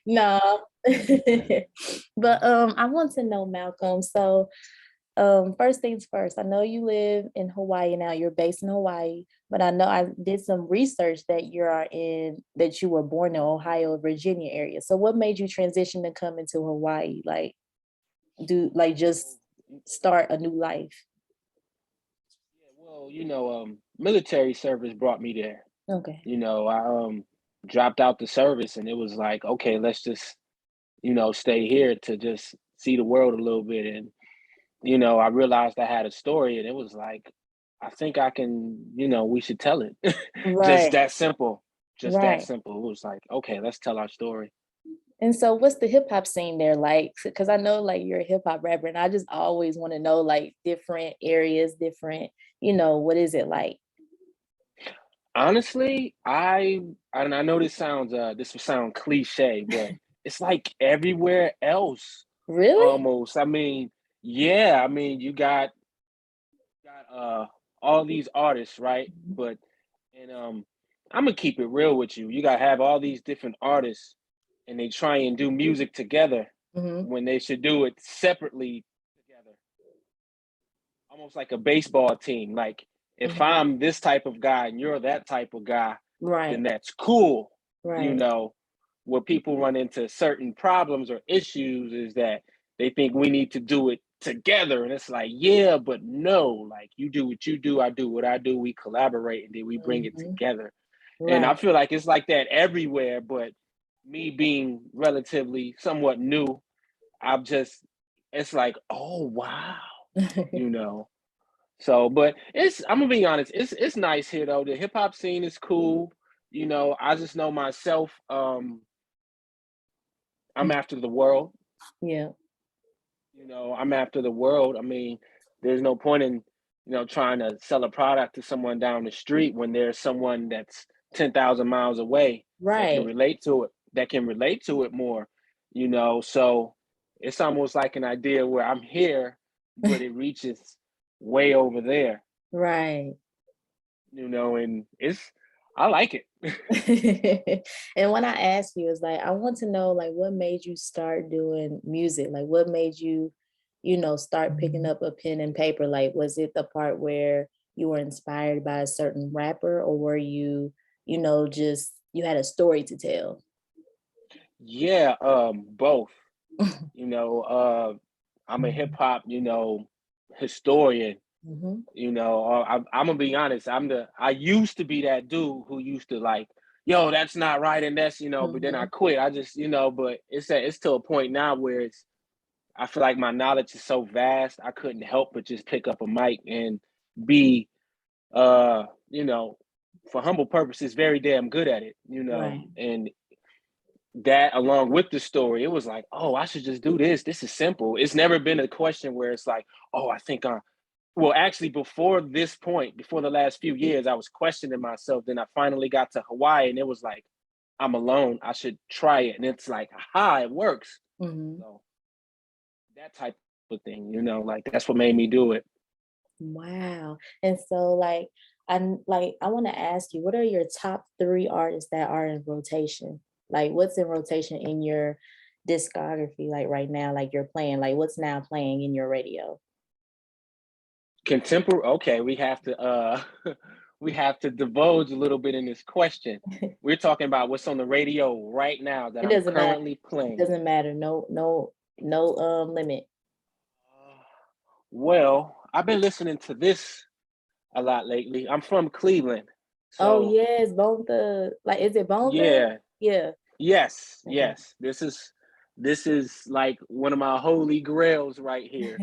No. But I want to know, Malcolm. So first things first, I know you live in Hawaii now. You're based in Hawaii, but I know I did some research that that you were born in Ohio, Virginia area. So what made you transition to come into Hawaii? Just start a new life. Well, military service brought me there. Okay. I dropped out the service and it was like, okay, let's just, stay here to just see the world a little bit. And, I realized I had a story and it was like, I think I can, we should tell it. Just Right. that simple. Just that Right. simple. It was like, okay, let's tell our story. And so what's the hip hop scene there like? Because I know like you're a hip hop rapper and I just always want to know like different areas, different, what is it like? Honestly, and I know this will sound cliche, but it's like everywhere else Really? almost. I mean, yeah, I mean you got all these artists, right? But and I'm gonna keep it real with you. You gotta have all these different artists and they try and do music together Hmm. when they should do it separately together. Almost like a baseball team. Like if Hmm. I'm this type of guy and you're that type of guy, then Right. that's cool. You Right. know, where people run into certain problems or issues is that they think we need to do it together. And it's like, yeah, but no, like you do what you do, I do what I do, we collaborate and then we bring it Hmm. together. And I Right. feel like it's like that everywhere, but me being relatively somewhat new, I'm just it's like, oh wow, you know. So, but I'm gonna be honest, it's nice here though. The hip hop scene is cool. I just know myself, I'm after the world. Yeah. I'm after the world. I mean, there's no point in, trying to sell a product to someone down the street when there's someone that's 10,000 miles away Right. that can relate to it more, So it's almost like an idea where I'm here, but it reaches way over there, Right. and I like it. And when I ask you, it's like I want to know like what made you start doing music? Like what made you, start picking up a pen and paper? Like was it the part where you were inspired by a certain rapper or were you, just you had a story to tell? Yeah, both. You know, uh, I'm a hip hop, historian. Hmm. I'm gonna be honest. I used to be that dude who used to like, yo, that's not right, and that's but then I Hmm. quit. I just but it's to a point now where I feel like my knowledge is so vast. I couldn't help but just pick up a mic and be, uh, you know, for humble purposes, very damn good at it. Right. And that along with the story, it was like, oh, I should just do this. This is simple. It's never been a question where it's like, oh, I think I well, actually, before this point, before the last few years, I was questioning myself. Then I finally got to Hawaii, and it was like, I'm alone. I should try it, and it's like, aha, it works. Hmm. So that type of thing, like that's what made me do it. Wow. And so I want to ask you, what are your top three artists that are in rotation? Like what's in rotation in your discography like right now, like you're playing, like what's now playing in your radio? Contemporary. Okay, we have to we have to divulge a little bit in this question. It We're talking about what's on the radio right now that I'm doesn't matter. currently It playing. doesn't matter. No, no, no limit. Uh, Well, I've been listening to this a lot lately. I'm from Cleveland, Oh so yes, Bone Thug. Like is it Bone Thug? yeah. Yeah. Yes, Okay. yes. This is like one of my holy grails right here.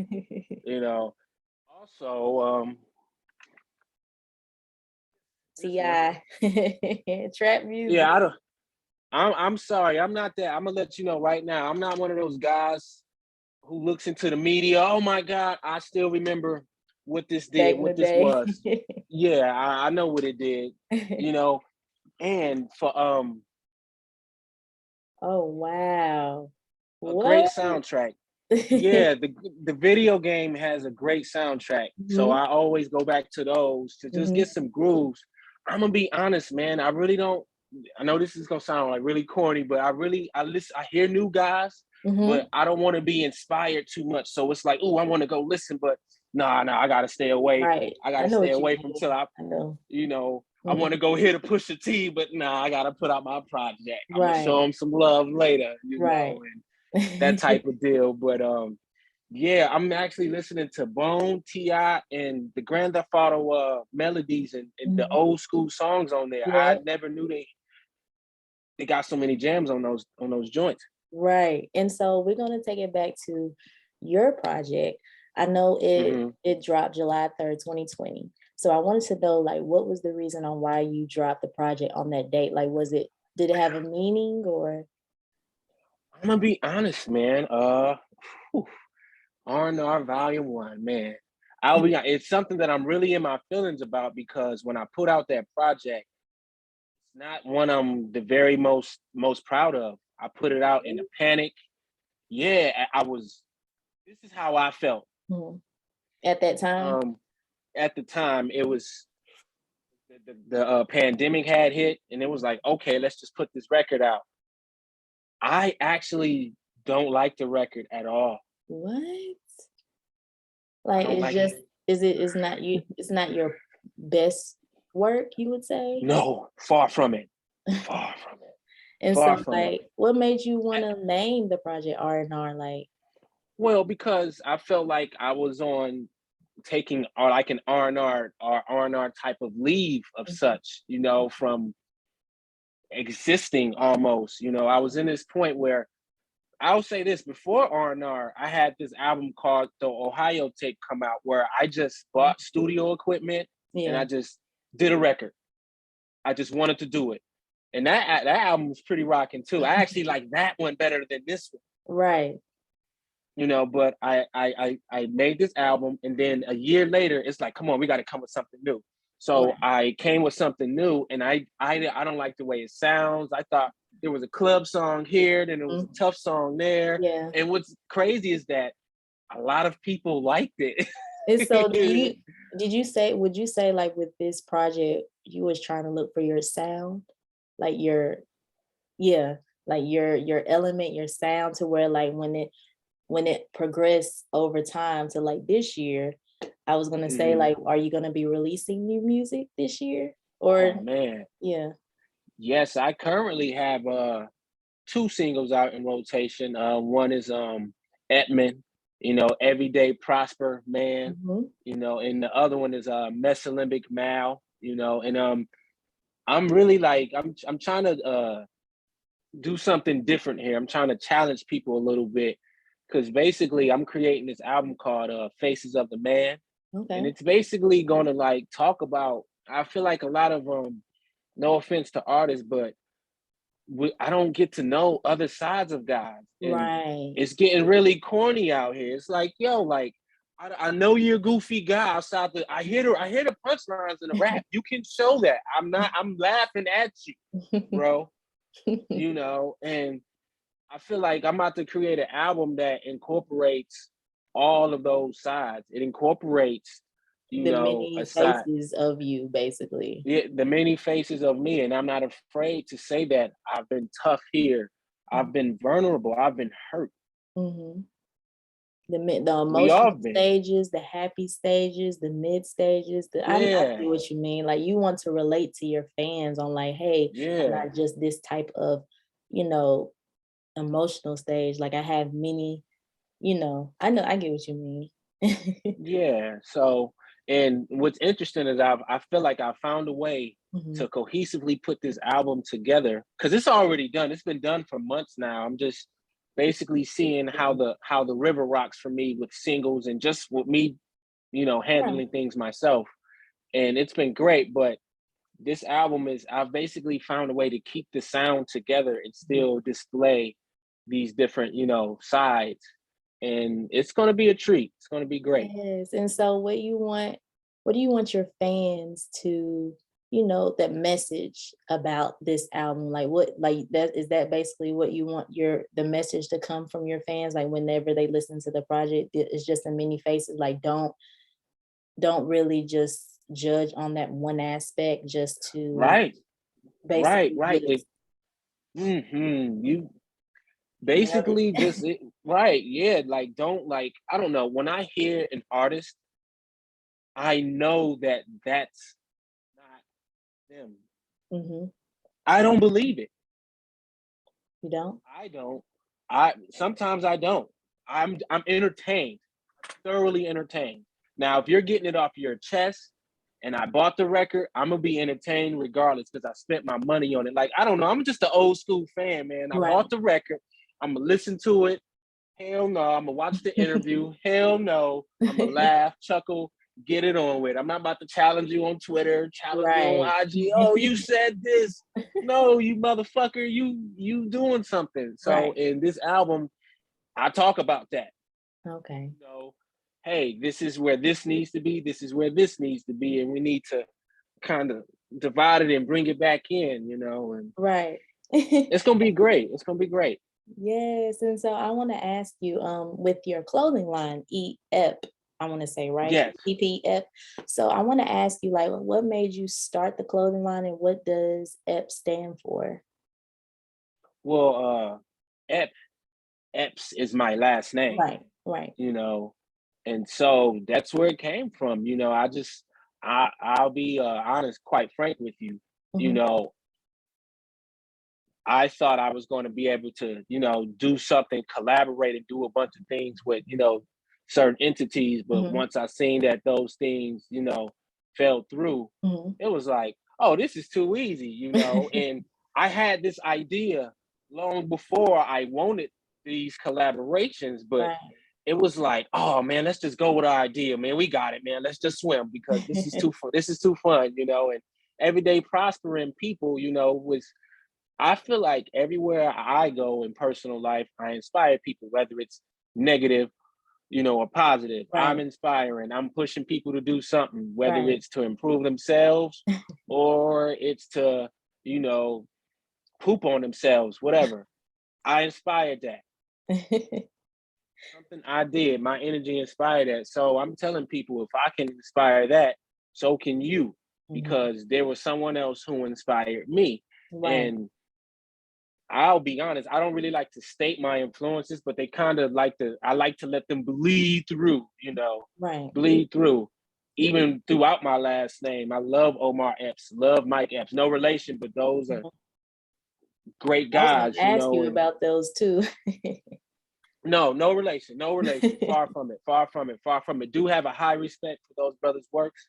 You know. Also, this one. T.I. Trap music. Yeah, I don't. I'm sorry. I'm not that. I'm gonna let you know right now. I'm not one of those guys who looks into the media. Oh my God, I still remember what this did, Back in the what this day. was. Yeah, I know what it did. You know, and for Oh, wow. a great What? soundtrack. Yeah, the video game has a great soundtrack, so Mhm, I always go back to those to just mhm. get some grooves. I'm gonna be honest, man. I really don't I know this is gonna sound like really corny, but I hear new guys, Mm-hmm. but I don't want to be inspired too much. So it's like, oh, I want to go listen, but nah, I gotta stay away. Right. I I gotta know stay what you away from till mean. I, I know. I want to go hit a Pusha T, but nah, I gotta put out my project. I'm gonna Right. show him some love later, Right. and that type of deal. But yeah, I'm actually listening to Bone, T.I., and the Grand Theft Auto melodies and the old school songs on there. Yeah. I never knew they got so many jams on those joints. Right. And so we're gonna take it back to your project. I know it dropped July 3rd, 2020. So I wanted to know, like, what was the reason on why you dropped the project on that date? Like, did it have a meaning or? I'm gonna be honest, man. R&R Volume 1, man. I'll be honest, it's something that I'm really in my feelings about because when I put out that project, it's not one I'm the very most proud of. I put it out in a panic. Yeah, this is how I felt. At that time? At the time, it was the pandemic had hit, and it was like, okay, let's just put this record out. I actually don't like the record at all. What? Like, it's just, it's not your best work, you would say? No, far from it. Far from it. And Far so, from it. like, what made you want to name the project R&R? Like, well, because I felt like I was on taking or like an R&R or R&R type of leave of such, from existing almost. I was in this point where I'll say this before R&R, I had this album called The Ohio Tape come out where I just bought studio equipment and I just did a record. I just wanted to do it. And that album was pretty rocking too. I actually like that one better than this one. Right. But I made this album and then a year later, it's like, come on, we got to come with something new. So I came with something new and I don't like the way it sounds. I thought there was a club song here, then there was a tough song there. Yeah. And what's crazy is that a lot of people liked it. And so would you say like with this project, you was trying to look for your sound? Like your element, your sound to where like when it progressed over time to like this year, I was gonna say like, are you gonna be releasing new music this year? Or man. Yeah. Yes, I currently have 2 singles out in rotation. One is Edmund, Everyday Prosper Man, and the other one is Mesolimbic Mal, and I'm really like I'm trying to do something different here. I'm trying to challenge people a little bit because basically I'm creating this album called Faces of the Man. Okay. And it's basically gonna like talk about, I feel like a lot of no offense to artists, but I don't get to know other sides of guys. And right. It's getting really corny out here. It's like, yo, like I know you're a goofy guy outside I hear the punchlines in the rap. You can show that. I'm laughing at you, bro. And I feel like I'm about to create an album that incorporates all of those sides. It incorporates, the many faces of you, basically. Yeah, the many faces of me. And I'm not afraid to say that I've been tough here. I've been vulnerable. I've been hurt. The emotional stages, the happy stages, the mid stages. I get what you mean. Like you want to relate to your fans on like, hey, I'm not just this type of, emotional stage. Like I have many, I get what you mean. Yeah. So, and what's interesting is I feel like I found a way to cohesively put this album together because it's already done. It's been done for months now. I'm just basically seeing how the river rocks for me with singles and just with me, handling things myself. And it's been great. But this album I've basically found a way to keep the sound together and still display these different, sides. And it's going to be a treat. It's going to be great. Yes. And so what do you want your fans to, that message about this album? Like is that basically what you want the message to come from your fans? Like whenever they listen to the project, it's just the many faces. Like don't really just judge on that one aspect just to right. Right, basically right. just You nailed basically it. just right, yeah. Like, don't like. I don't know. When I hear an artist, I know that that's not them. Hmm. I don't believe it. You don't? I don't. I sometimes I don't. I'm entertained, thoroughly entertained. Now, if you're getting it off your chest and I bought the record, I'm gonna be entertained regardless because I spent my money on it. Like, I don't know, I'm just an old school fan, man. I Right. bought the record, I'm gonna listen to it. Hell no, I'm gonna watch the interview. Hell no, I'm gonna laugh, chuckle, get it on with. I'm not about to challenge you on Twitter, challenge you on Right. IG. Oh, you said this. No, you motherfucker, you doing something. So Right. in this album, I talk about that. Okay. You know, hey, this is where this needs to be, this is where this needs to be, and we need to kind of divide it and bring it back in, and Right. it's gonna be great. It's gonna be great. Yes, and so I want to ask you, with your clothing line, Epp, I want to say right, Yes. EPF. So I want to ask you, like, what made you start the clothing line, and what does Epp stand for? Well, Epps is my last name, Right, right. you know, and so that's where it came from. I'll be honest, quite frank with you. You Hmm. know, I thought I was going to be able to, do something, collaborate, and do a bunch of things with, certain entities. But Hmm. once I seen that those things, fell through, Hmm. it was like, oh, this is too easy, And I had this idea long before I wanted these collaborations, but Right. it was like, oh man, let's just go with our idea, man. We got it, man. Let's just swim because this is too fun. This is too fun, And everyday prospering people, was I feel like everywhere I go in personal life, I inspire people, whether it's negative, or positive. I'm Right, inspiring. I'm pushing people to do something, whether right. it's to improve themselves or it's to, you know, poop on themselves, whatever. I inspired that. Something I did, my energy inspired that. So I'm telling people if I can inspire that, so can you, Mhm. because there was someone else who inspired me. Right, And I'll be honest, I don't really like to state my influences, but they kind of I like to let them bleed through, right. bleed through. Even throughout my last name, I love Omar Epps, love Mike Epps. No relation, but those are Mhm. great I was gonna guys, ask you and about those too. no, no relation, no relation. Far from it, far from it, far from it. Do have a high respect for those brothers' works.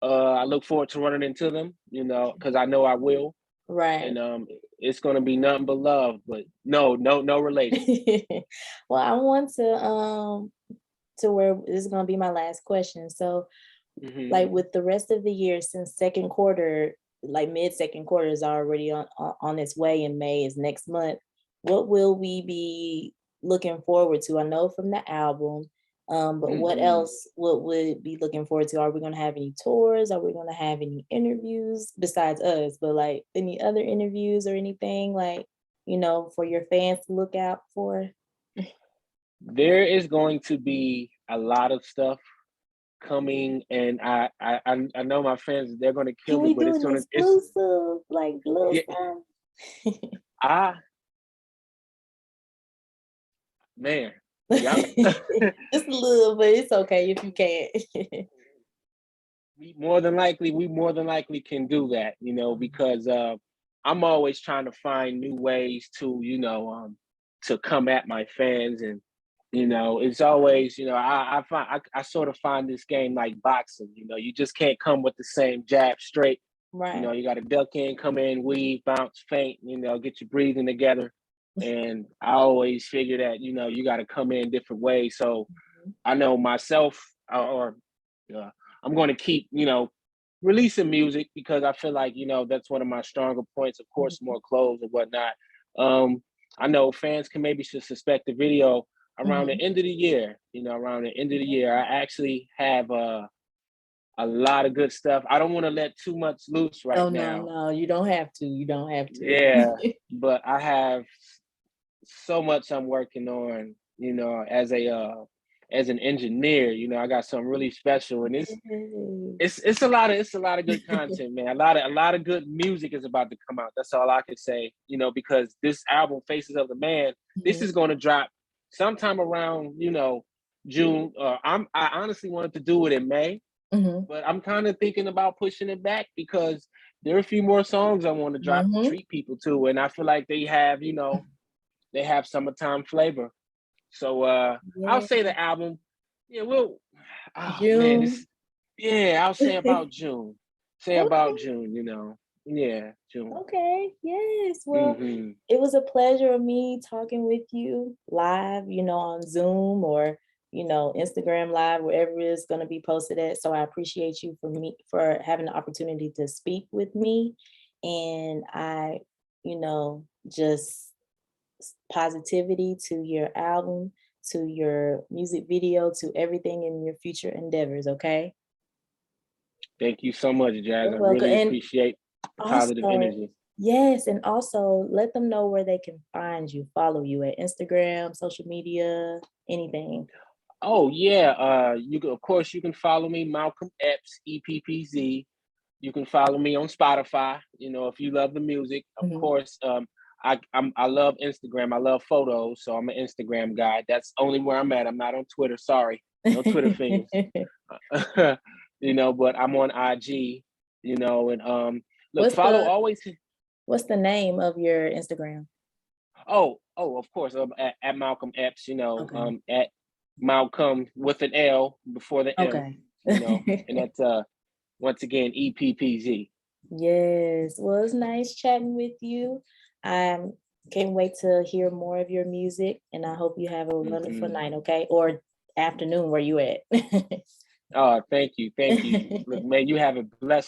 I look forward to running into them, because I know I will. Right. And it's gonna be nothing but love, but no, no, no relation. Well, I want to where this is gonna be my last question. So, Hmm. like with the rest of the year, since second quarter, like mid second quarter is already on its way, and May is next month, what will we be looking forward to? I know from the album, but what Hmm. else would we be looking forward to? Are we gonna have any tours? Are we gonna have any interviews besides us? But like any other interviews or anything like, for your fans to look out for? There is going to be a lot of stuff coming, and I know my fans, they're gonna kill Can me, we but do it's an gonna it's exclusive, like little yeah, something? I man, yeah. Just a little, but it's okay if you can't. We more than likely can do that, because I'm always trying to find new ways to come at my fans. And it's always, I sort of find this game like boxing. You just can't come with the same jab straight. Right. You got to duck in, come in, weave, bounce, feint, get your breathing together. And I always figure that, you got to come in different ways. So Mhm. I know myself, or uh, I'm going to keep, releasing music because I feel like, that's one of my stronger points. Of course, Mhm. more clothes and whatnot. Um, I know fans can maybe just suspect the video around the Mhm. end of the year. Around the end of the Yeah. year, I actually have a lot of good stuff. I don't want to let too much loose right Oh, no, now. no, you don't have to. You don't have to. Yeah, but I have so much I'm working on, as a as an engineer. You know, I got something really special, and Yes. it's a lot of good content, man. A lot of good music is about to come out. That's all I can say. You know, because this album, Faces of the Man, this Mhm. is going to drop sometime around, you know, June. I honestly wanted to do it in May, Mhm. but I'm kind of thinking about pushing it back because there are a few more songs I want to drop to Mhm. treat people to, and I feel like they have, you know, they have summertime flavor. So I'll Yeah. say the album. Yeah, well, man, June. this yeah, I'll say about June. Say about Okay. June, you know. Yeah, June. Okay. Yes. Well, Hmm. it was a pleasure of me talking with you live, on Zoom or, Instagram live, wherever it's going to be posted at. So I appreciate you for having the opportunity to speak with me. And I, just positivity to your album, to your music video, to everything in your future endeavors. Okay. Thank you so much, Jazz. You're I welcome. really And appreciate the positive also, energy. yes, and also let them know where they can find you, follow you at Instagram, social media, anything. Oh yeah, you can, of course, you can follow me, Malcolm Epps, EPPZ. You can follow me on Spotify. You know, if you love the music, of Mhm. course. I love Instagram. I love photos, so I'm an Instagram guy. That's only where I'm at. I'm not on Twitter. Sorry, no Twitter fingers. You know, but I'm on IG. You know, and look, What's follow the always. what's the name of your Instagram? Of course, at Malcolm Epps. You know, Okay. at Malcolm with an L before the M. Okay. You know, and that's once again EPPZ. Yes. Well, it's nice chatting with you. I can't wait to hear more of your music, and I hope you have a wonderful Hmm. night, okay? Or afternoon where you at. Oh, thank you, thank you. Look, man, you have a blessed